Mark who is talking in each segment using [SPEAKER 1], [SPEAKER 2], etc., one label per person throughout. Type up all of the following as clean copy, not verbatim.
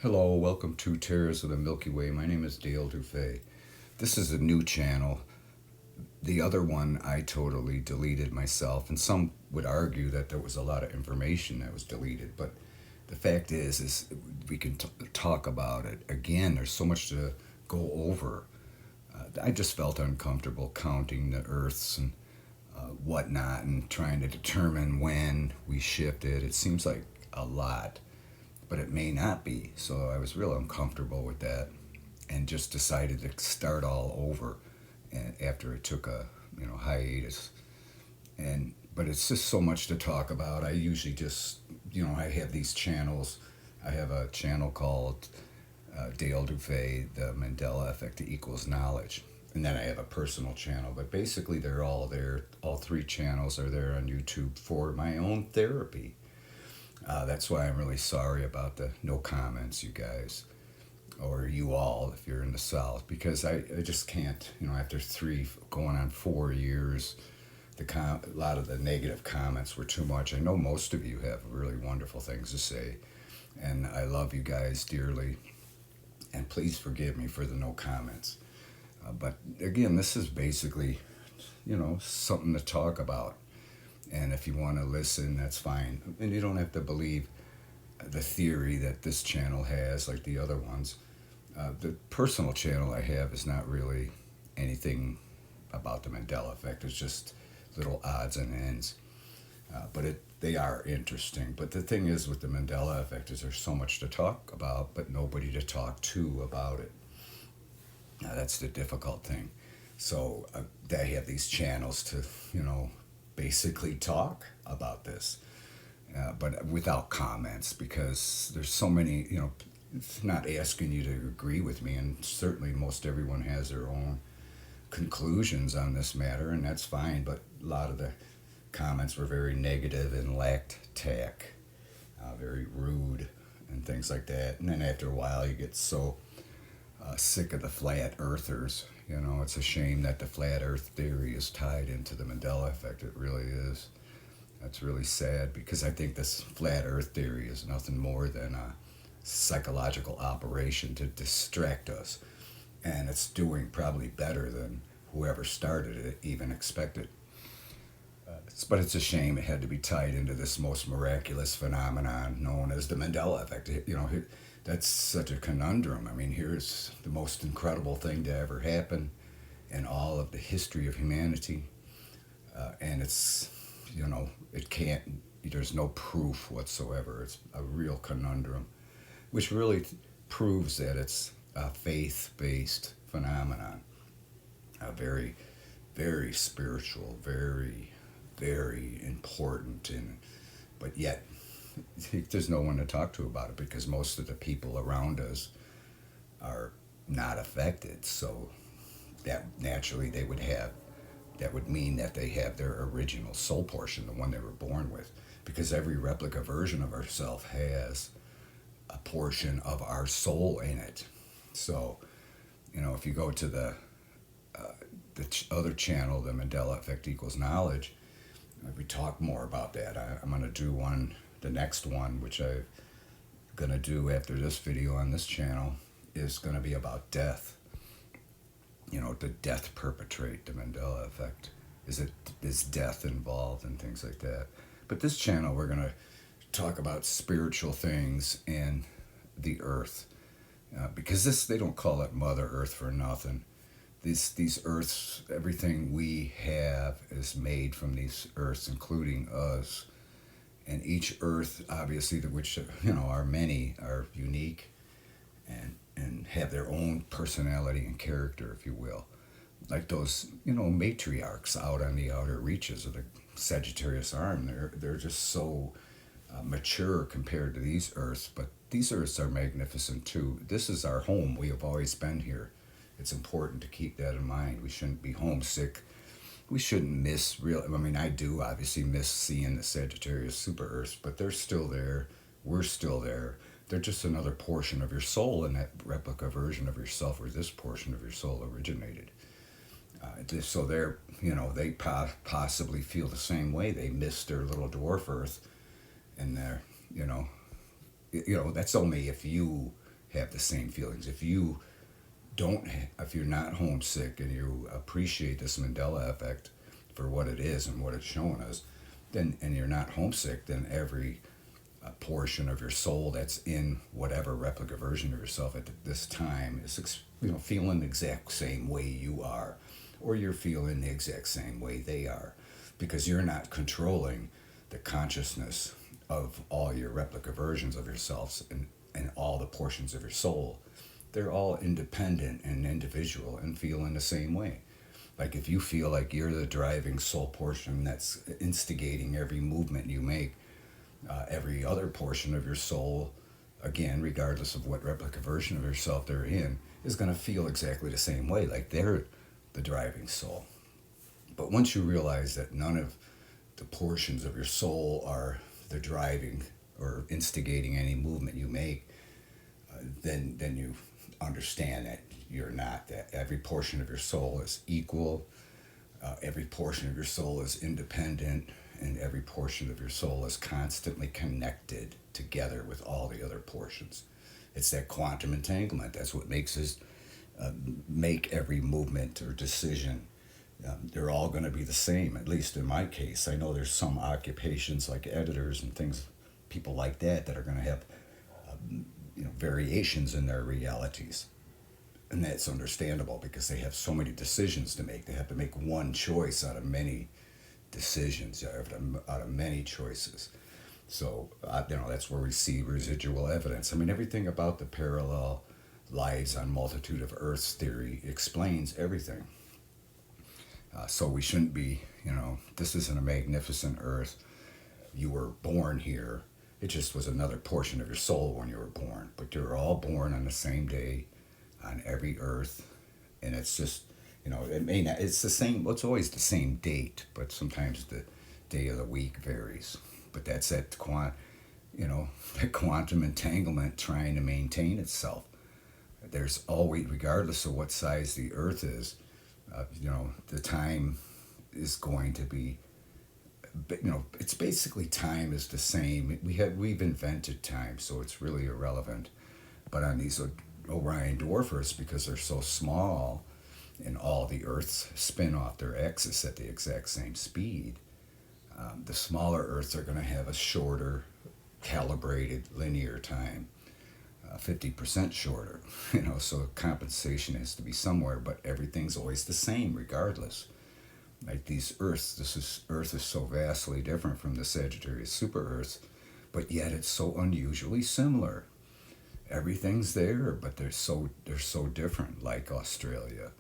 [SPEAKER 1] Hello, welcome to Terrors of the Milky Way. My name is Dale DuFay. This is a new channel. The other one I totally deleted myself, and some would argue that there was a lot of information that was deleted, but the fact is we can talk about it. Again, there's so much to go over. I just felt uncomfortable counting the Earths and whatnot and trying to determine when we shifted. It seems like a lot, but it may not be. So I was real uncomfortable with that and just decided to start all over after it took a hiatus. But it's just so much to talk about. I usually just I have these channels. I have a channel called Dale DuFay, the Mandela Effect Equals Knowledge. And then I have a personal channel, but basically they're all there. All three channels are there on YouTube for my own therapy. That's why I'm really sorry about the no comments, you guys, or you all if you're in the South, because I just can't, after going on 4 years, a lot of the negative comments were too much. I know most of you have really wonderful things to say, and I love you guys dearly, and please forgive me for the no comments. But again, this is basically, something to talk about. And if you want to listen, that's fine. And you don't have to believe the theory that this channel has like the other ones. The personal channel I have is not really anything about the Mandela Effect. It's just little odds and ends. But they are interesting. But the thing is with the Mandela Effect is there's so much to talk about, but nobody to talk to about it. That's the difficult thing. So they have these channels to, basically talk about this, but without comments, because there's so many, it's not asking you to agree with me, and certainly most everyone has their own conclusions on this matter, and that's fine, but a lot of the comments were very negative and lacked tact, very rude and things like that. And then after a while you get so sick of the flat earthers. It's a shame that the flat earth theory is tied into the Mandela Effect. It really is. That's really sad, because I think this flat earth theory is nothing more than a psychological operation to distract us. And it's doing probably better than whoever started it even expected. But it's a shame it had to be tied into this most miraculous phenomenon known as the Mandela Effect. That's such a conundrum. I mean, here's the most incredible thing to ever happen in all of the history of humanity. And it's, it can't, there's no proof whatsoever. It's a real conundrum, which really proves that it's a faith-based phenomenon. A very, very spiritual, very, very important, but yet there's no one to talk to about it, because most of the people around us are not affected. So that naturally that would mean that they have their original soul portion, the one they were born with, because every replica version of ourself has a portion of our soul in it. So, if you go to the other channel, the Mandela Effect Equals Knowledge, we talk more about that. I'm going to do the next one, which I'm going to do after this video on this channel, is going to be about death. Did death perpetrate the Mandela Effect? Is death involved and things like that? But this channel, we're going to talk about spiritual things and the earth. Because they don't call it Mother Earth for nothing. These earths, everything we have is made from these earths, including us. And each earth, obviously, which are many, are unique and have their own personality and character, if you will. Like those, matriarchs out on the outer reaches of the Sagittarius arm. They're just so mature compared to these earths. But these earths are magnificent too. This is our home. We have always been here. It's important to keep that in mind. We shouldn't be homesick. We shouldn't miss I do obviously miss seeing the Sagittarius super Earths, but they're still there. We're still there. They're just another portion of your soul in that replica version of yourself where this portion of your soul originated. So they possibly feel the same way. They miss their little dwarf Earth, and they're, that's only if you have the same feelings. If if you're not homesick and you appreciate this Mandela effect for what it is and what it's showing us, then and you're not homesick, then every portion of your soul that's in whatever replica version of yourself at this time is feeling the exact same way you are, or you're feeling the exact same way they are, because you're not controlling the consciousness of all your replica versions of yourselves and all the portions of your soul. They're all independent and individual and feeling the same way. Like if you feel like you're the driving soul portion that's instigating every movement you make, every other portion of your soul, again, regardless of what replica version of yourself they're in, is going to feel exactly the same way, like they're the driving soul. But once you realize that none of the portions of your soul are the driving or instigating any movement you make, then you understand that you're not, that every portion of your soul is equal, every portion of your soul is independent, and every portion of your soul is constantly connected together with all the other portions. It's that quantum entanglement. That's what makes us make every movement or decision. They're all going to be the same, at least in my case. I know there's some occupations like editors and things, people like that are going to have variations in their realities. And that's understandable because they have so many decisions to make. They have to make one choice out of many decisions, out of many choices. So, that's where we see residual evidence. I mean, everything about the parallel lives on multitude of Earths theory explains everything. So we shouldn't be, this isn't a magnificent Earth. You were born here. It just was another portion of your soul when you were born. But you're all born on the same day on every Earth. And it's just, it may not, it's the same, it's always the same date, but sometimes the day of the week varies. But that's that that quantum entanglement trying to maintain itself. There's always, regardless of what size the Earth is, the time is going to be, it's basically time is the same. We've invented time, so it's really irrelevant. But on these Orion dwarfers, because they're so small, and all the Earths spin off their axis at the exact same speed, the smaller Earths are going to have a shorter, calibrated, linear time, 50% shorter. So compensation has to be somewhere, but everything's always the same regardless. Like these Earths, Earth is so vastly different from the Sagittarius super Earths, but yet it's so unusually similar. Everything's there, but they're so different. Like Australia,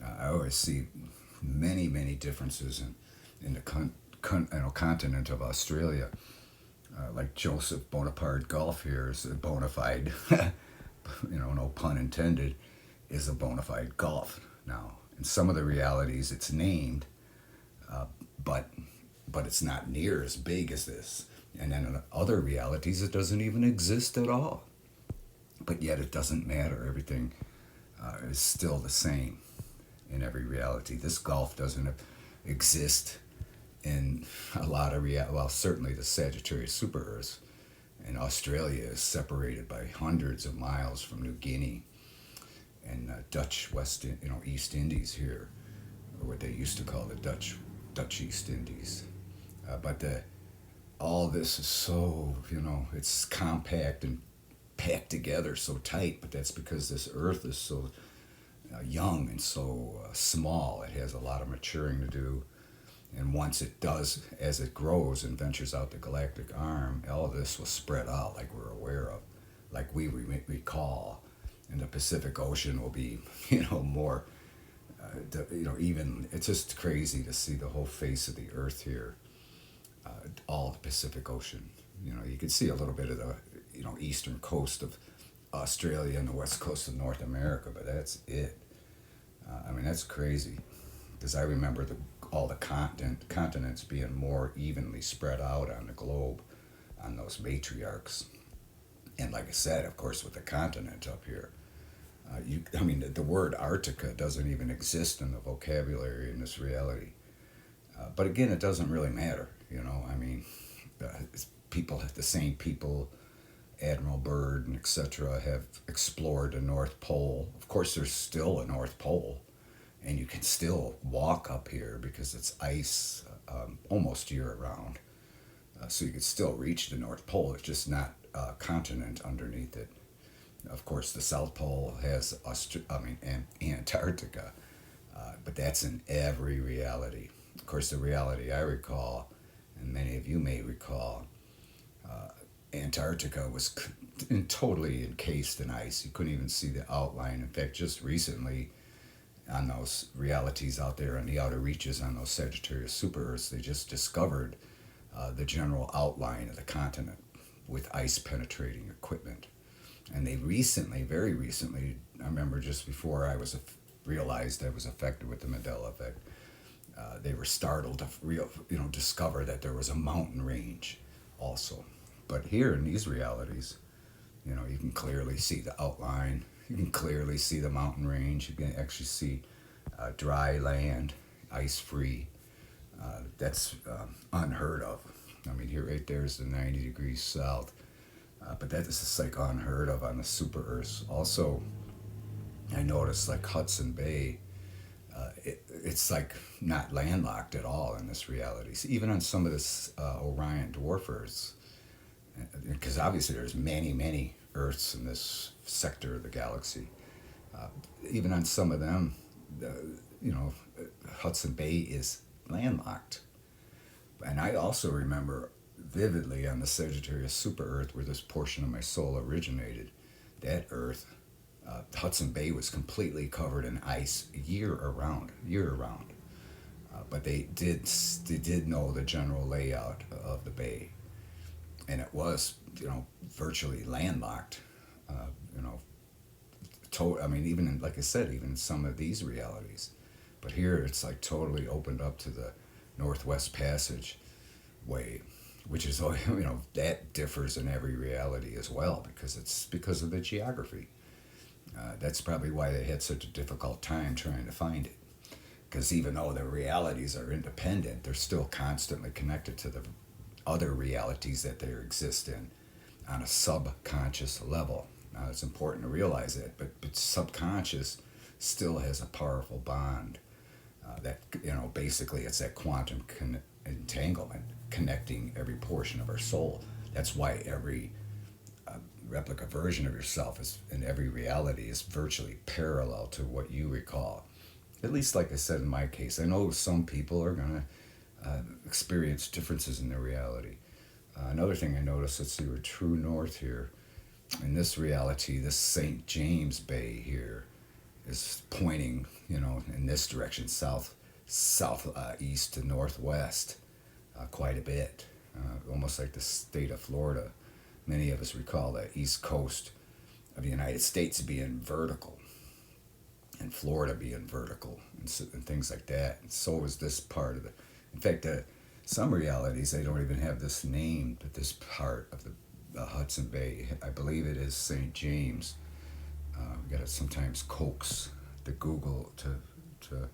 [SPEAKER 1] I always see many differences in the continent of Australia. Like Joseph Bonaparte Gulf here is a bona fide, no pun intended, is a bona fide gulf now. In some of the realities it's named, but it's not near as big as this. And then in other realities it doesn't even exist at all. But yet it doesn't matter. Everything is still the same in every reality. This gulf doesn't exist in a lot of well, certainly the Sagittarius super Earths. And Australia is separated by hundreds of miles from New Guinea and Dutch East Indies here, or what they used to call the Dutch East Indies. But all this is so, it's compact and packed together so tight, but that's because this Earth is so young and so small. It has a lot of maturing to do. And once it does, as it grows and ventures out the galactic arm, all of this will spread out like we're aware of, like we recall. And the Pacific Ocean will be, more, even, it's just crazy to see the whole face of the Earth here, all the Pacific Ocean. You can see a little bit of the, eastern coast of Australia and the west coast of North America, but that's it. That's crazy, because I remember all the continents being more evenly spread out on the globe, on those matriarchs. And like I said, of course, with the continent up here, the word Arctica doesn't even exist in the vocabulary in this reality. But again, it doesn't really matter, people, the same people Admiral Byrd and etc. have explored the North Pole. Of course, there's still a North Pole, and you can still walk up here because it's ice almost year-round. So you could still reach the North Pole. It's just not a continent underneath it. Of course, the South Pole has Antarctica, but that's in every reality. Of course, the reality I recall, and many of you may recall, Antarctica was totally encased in ice. You couldn't even see the outline. In fact, just recently, on those realities out there on the outer reaches on those Sagittarius super Earths, they just discovered the general outline of the continent with ice penetrating equipment. And they recently, very recently, I remember just before I was realized I was affected with the Mandela Effect, they were startled to discover that there was a mountain range also. But here in these realities, you can clearly see the outline. You can clearly see the mountain range. You can actually see dry land, ice-free. That's unheard of. I mean, here right there is the 90 degrees south. But that is just like unheard of on the super Earths. Also, I noticed like Hudson Bay, it's like not landlocked at all in this reality. So even on some of this Orion dwarf Earths, because obviously there's many, many Earths in this sector of the galaxy. Even on some of them, Hudson Bay is landlocked. And I also remember vividly on the Sagittarius super Earth where this portion of my soul originated, that Earth, Hudson Bay was completely covered in ice year around. But they did know the general layout of the bay. And it was, virtually landlocked. Even in, like I said, even in some of these realities. But here it's like totally opened up to the Northwest Passage way, which is, that differs in every reality as well because of the geography. That's probably why they had such a difficult time trying to find it. Because even though the realities are independent, they're still constantly connected to the other realities that they exist in on a subconscious level. Now, it's important to realize that, but subconscious still has a powerful bond that, basically it's that quantum entanglement connecting every portion of our soul. That's why every replica version of yourself is in every reality is virtually parallel to what you recall. At least, like I said, in my case, I know some people are going to experience differences in their reality. Another thing I noticed, let's see, we're true north here. In this reality, this St. James Bay here is pointing, in this direction, southeast to northwest, quite a bit, almost like the state of Florida. Many of us recall the east coast of the United States being vertical, and Florida being vertical, and things like that. And so is this part of in fact, some realities, they don't even have this name, but this part of the Hudson Bay, I believe it is St. James. We got to sometimes coax the Google to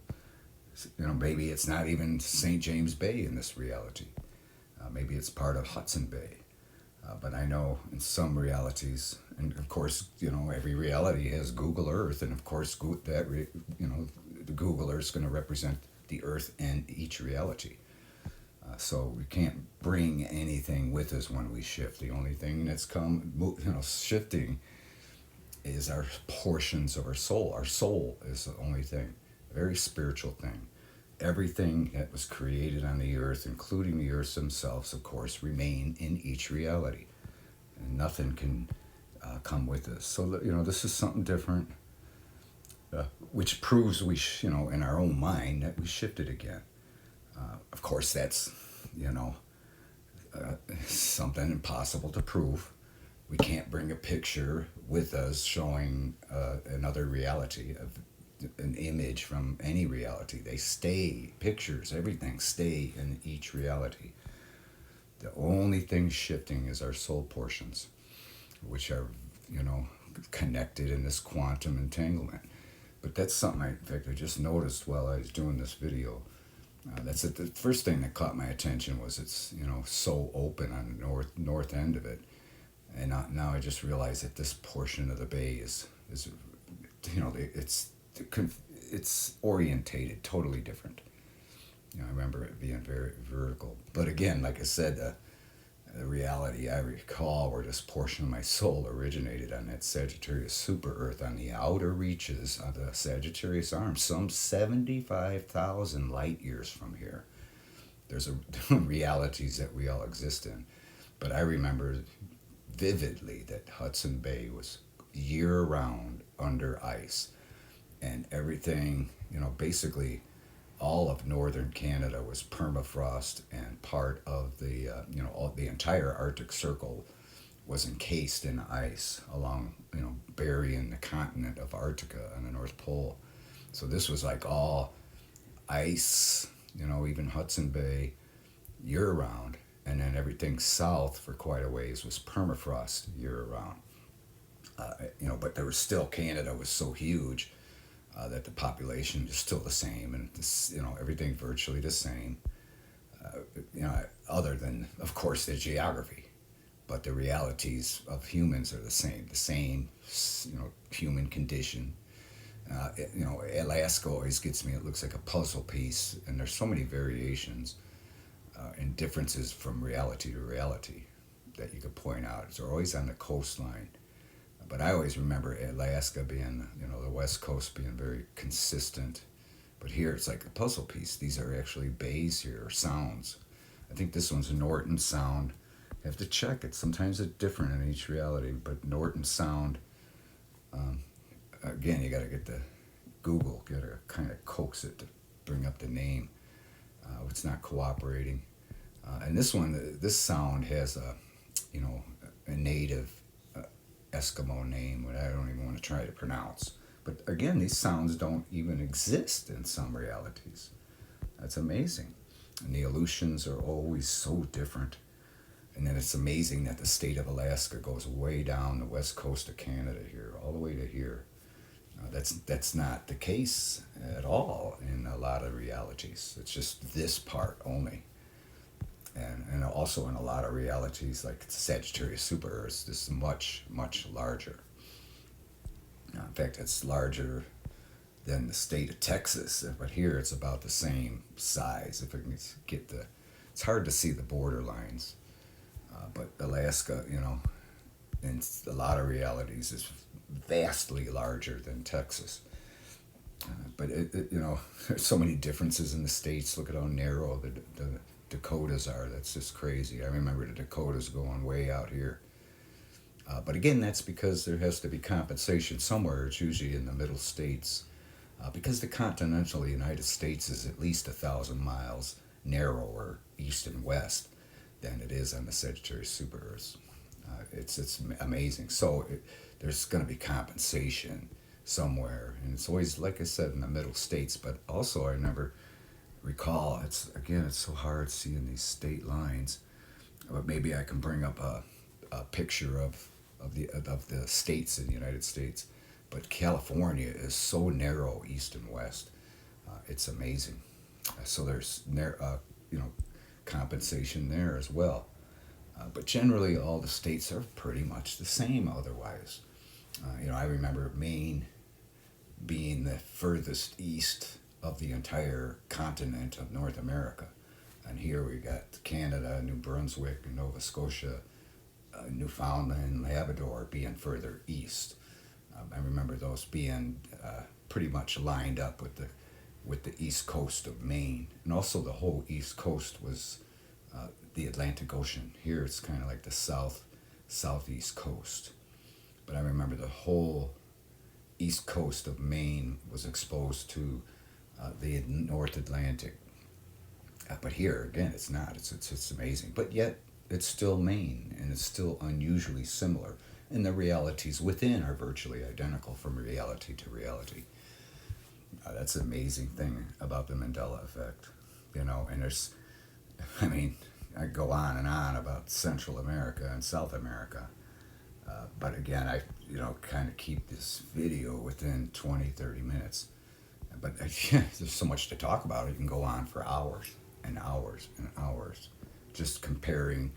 [SPEAKER 1] maybe it's not even St. James Bay in this reality. Maybe it's part of Hudson Bay. But I know in some realities, and of course, every reality has Google Earth, and of course, the Google Earth is going to represent the Earth in each reality. So we can't bring anything with us when we shift. The only thing that's shifting is our portions of our soul. Our soul is the only thing, a very spiritual thing. Everything that was created on the earth, including the earths themselves, of course, remain in each reality. And nothing can come with us. So, this is something different, which proves in our own mind that we shifted again. Of course, that's, something impossible to prove. We can't bring a picture with us showing another reality of an image from any reality. They stay, pictures, everything stay in each reality. The only thing shifting is our soul portions, which are, connected in this quantum entanglement. But that's something in fact, I just noticed while I was doing this video. That's it. The first thing that caught my attention was it's, so open on the north end of it. And now I just realize that this portion of the bay is you know, it's orientated totally different. You know, I remember it being very vertical. But again, like I said, the reality I recall where this portion of my soul originated on that Sagittarius super Earth on the outer reaches of the Sagittarius arm, some 75,000 light years from here. There's realities that we all exist in. But I remember vividly that Hudson Bay was year round under ice, and everything, you know, basically all of northern Canada was permafrost, and part of the you know, all the entire Arctic Circle was encased in ice along, you know, burying the continent of Antarctica and the North Pole. So this was like all ice, you know, even Hudson Bay year round, and then everything south for quite a ways was permafrost year round. You know, but there was still, Canada was so huge that the population is still the same, and this, you know, everything virtually the same. You know, other than of course the geography, but the realities of humans are the same. The same, you know, human condition. You know, Alaska always gets me. It looks like a puzzle piece, and there's so many variations and differences from reality to reality that you could point out. It's always on the coastline. But I always remember Alaska being, you know, the West Coast being very consistent. But here it's like a puzzle piece. These are actually bays here, or sounds. I think this one's a Norton sound. You have to check it. Sometimes it's different in each reality. But Norton sound, again, you got to get the Google, got to kind of coax it to bring up the name. It's not cooperating. And this one, this sound has a, you know, a native Eskimo name, what I don't even want to try to pronounce. But again, these sounds don't even exist in some realities. That's amazing. And the illusions are always so different. And then it's amazing that the state of Alaska goes way down the west coast of Canada here, all the way to here. That's not the case at all in a lot of realities. It's just this part only. And also in a lot of realities, like Sagittarius super Earths, this is much, much larger. In fact, it's larger than the state of Texas, but here it's about the same size. If I can get the, it's hard to see the border lines, but Alaska, you know, in a lot of realities is vastly larger than Texas. But you know, there's so many differences in the states. Look at how narrow the Dakotas are. That's just crazy. I remember the Dakotas going way out here. But again, that's because there has to be compensation somewhere. It's usually in the middle states. Because the continental United States is at least 1,000 miles narrower east and west than it is on the Sagittarius super Earths. It's amazing. So there's going to be compensation somewhere. And it's always, like I said, in the middle states. But also I never recall, it's so hard seeing these state lines, but maybe I can bring up a picture of the states in the United States. But California is so narrow east and west, it's amazing. So there's you know, compensation there as well, but generally all the states are pretty much the same otherwise. You know, I remember Maine being the furthest east of the entire continent of North America. And here we got Canada, New Brunswick, Nova Scotia, Newfoundland, Labrador being further east. I remember those being pretty much lined up with the east coast of Maine. And also the whole east coast was the Atlantic Ocean. Here it's kind of like the southeast coast. But I remember the whole east coast of Maine was exposed to the North Atlantic. But here, again, it's not. It's amazing. But yet, it's still Maine, and it's still unusually similar. And the realities within are virtually identical from reality to reality. That's an amazing thing about the Mandela Effect. You know, and there's, I mean, I go on and on about Central America and South America. But again, I, you know, kind of keep this video within 20, 30 minutes. But there's so much to talk about. It can go on for hours and hours and hours, just comparing,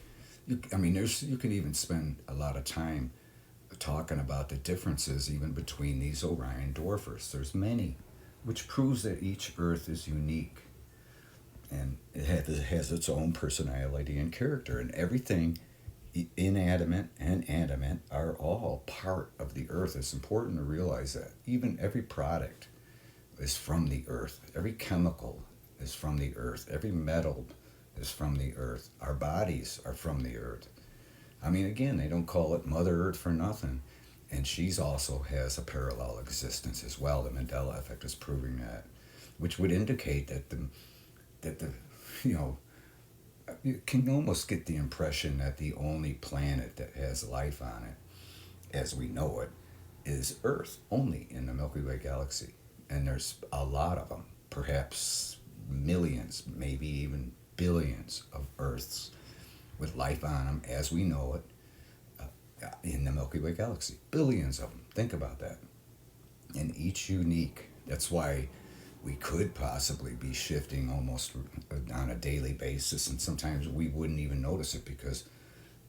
[SPEAKER 1] I mean, you can even spend a lot of time talking about the differences even between these Orion dwarfers. There's many, which proves that each Earth is unique, and it has its own personality and character, and everything inanimate and animate are all part of the Earth. It's important to realize that. Even every product is from the Earth. Every chemical is from the Earth. Every metal is from the Earth. Our bodies are from the Earth. I mean, again, they don't call it Mother Earth for nothing. And she's also has a parallel existence as well. The Mandela Effect is proving that, which would indicate that the you know, you can almost get the impression that the only planet that has life on it, as we know it, is Earth, only in the Milky Way galaxy. And there's a lot of them, perhaps millions, maybe even billions of Earths with life on them as we know it in the Milky Way galaxy. Billions of them. Think about that. And each unique. That's why we could possibly be shifting almost on a daily basis, and sometimes we wouldn't even notice it because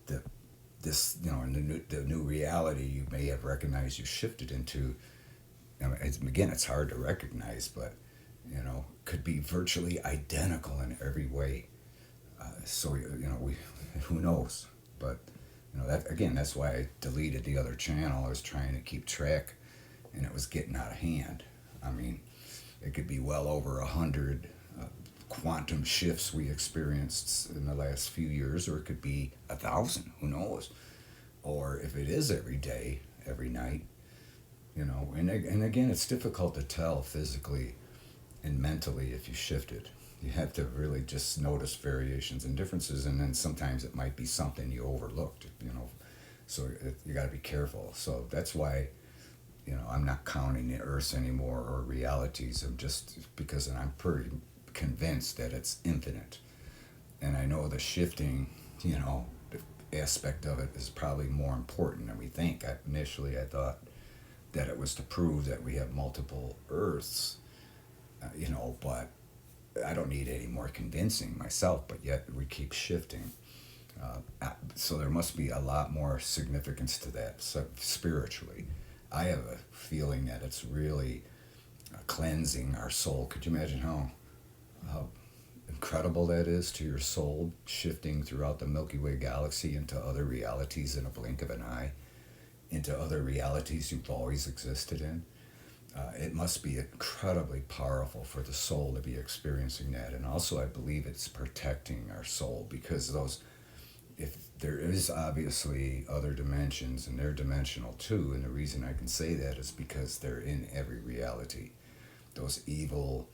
[SPEAKER 1] in the new reality you may have recognized you shifted into. I mean, it's hard to recognize, but could be virtually identical in every way. So who knows? But that's why I deleted the other channel. I was trying to keep track, and it was getting out of hand. I mean, it could be well over 100 quantum shifts we experienced in the last few years, or it could be 1,000. Who knows? Or if it is every day, every night, And again, it's difficult to tell physically and mentally if you shifted. You have to really just notice variations and differences, and then sometimes it might be something you overlooked. So you got to be careful. So that's why. I'm not counting the Earths anymore or realities. Because I'm pretty convinced that it's infinite. And I know the shifting, the aspect of it is probably more important than we think. Initially, I thought that it was to prove that we have multiple Earths, but I don't need any more convincing myself, but yet we keep shifting. So there must be a lot more significance to that spiritually. I have a feeling that it's really cleansing our soul. Could you imagine how incredible that is to your soul, shifting throughout the Milky Way galaxy into other realities in a blink of an eye, into other realities you've always existed in? It must be incredibly powerful for the soul to be experiencing that. And also I believe it's protecting our soul, because if there is obviously other dimensions, and they're dimensional too, and the reason I can say that is because they're in every reality. Those evil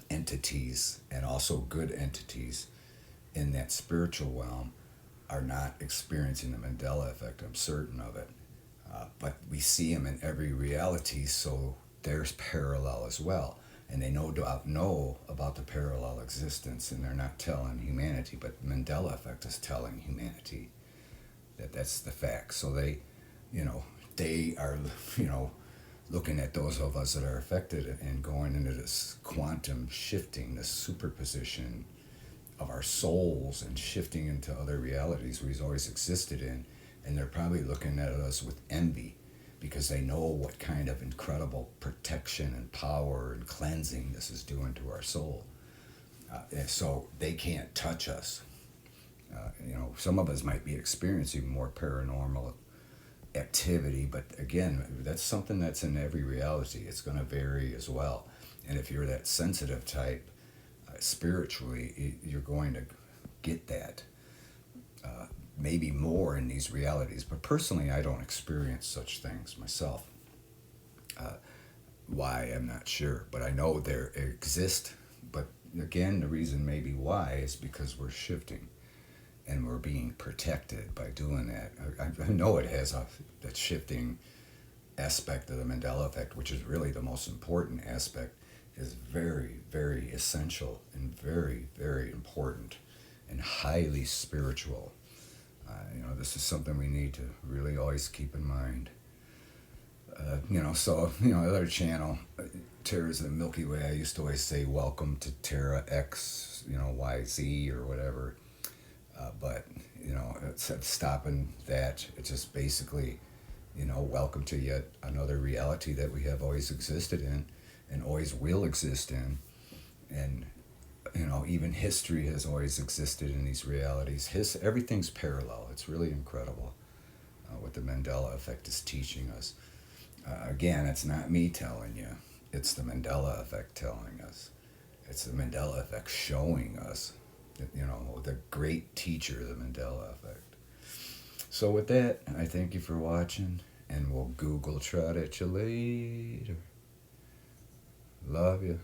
[SPEAKER 1] entities and also good entities in that spiritual realm are not experiencing the Mandela Effect. I'm certain of it. But we see them in every reality, so there's parallel as well. And they know about the parallel existence, and they're not telling humanity, but Mandela Effect is telling humanity that's the fact. So they are, looking at those of us that are affected and going into this quantum shifting, this superposition of our souls and shifting into other realities we've always existed in. And they're probably looking at us with envy, because they know what kind of incredible protection and power and cleansing this is doing to our soul. So they can't touch us. Some of us might be experiencing more paranormal activity, but again, that's something that's in every reality. It's going to vary as well. And if you're that sensitive type, spiritually, you're going to get that. Maybe more in these realities, but personally I don't experience such things myself. Why, I'm not sure, but I know they exist. But again, the reason maybe why is because we're shifting and we're being protected by doing that. I know it has that shifting aspect of the Mandela Effect, which is really the most important aspect, is very, very essential and very, very important and highly spiritual. This is something we need to really always keep in mind. Other channel, Terra's in the Milky Way, I used to always say, welcome to Terra X, YZ or whatever. But, It's stopping that. It's just basically, welcome to yet another reality that we have always existed in and always will exist in. And, even history has always existed in these realities. Everything's parallel. It's really incredible what the Mandela Effect is teaching us. Again, it's not me telling you. It's the Mandela Effect telling us. It's the Mandela Effect showing us, the great teacher, the Mandela Effect. So with that, I thank you for watching, and we'll Google trot at you later. Love you.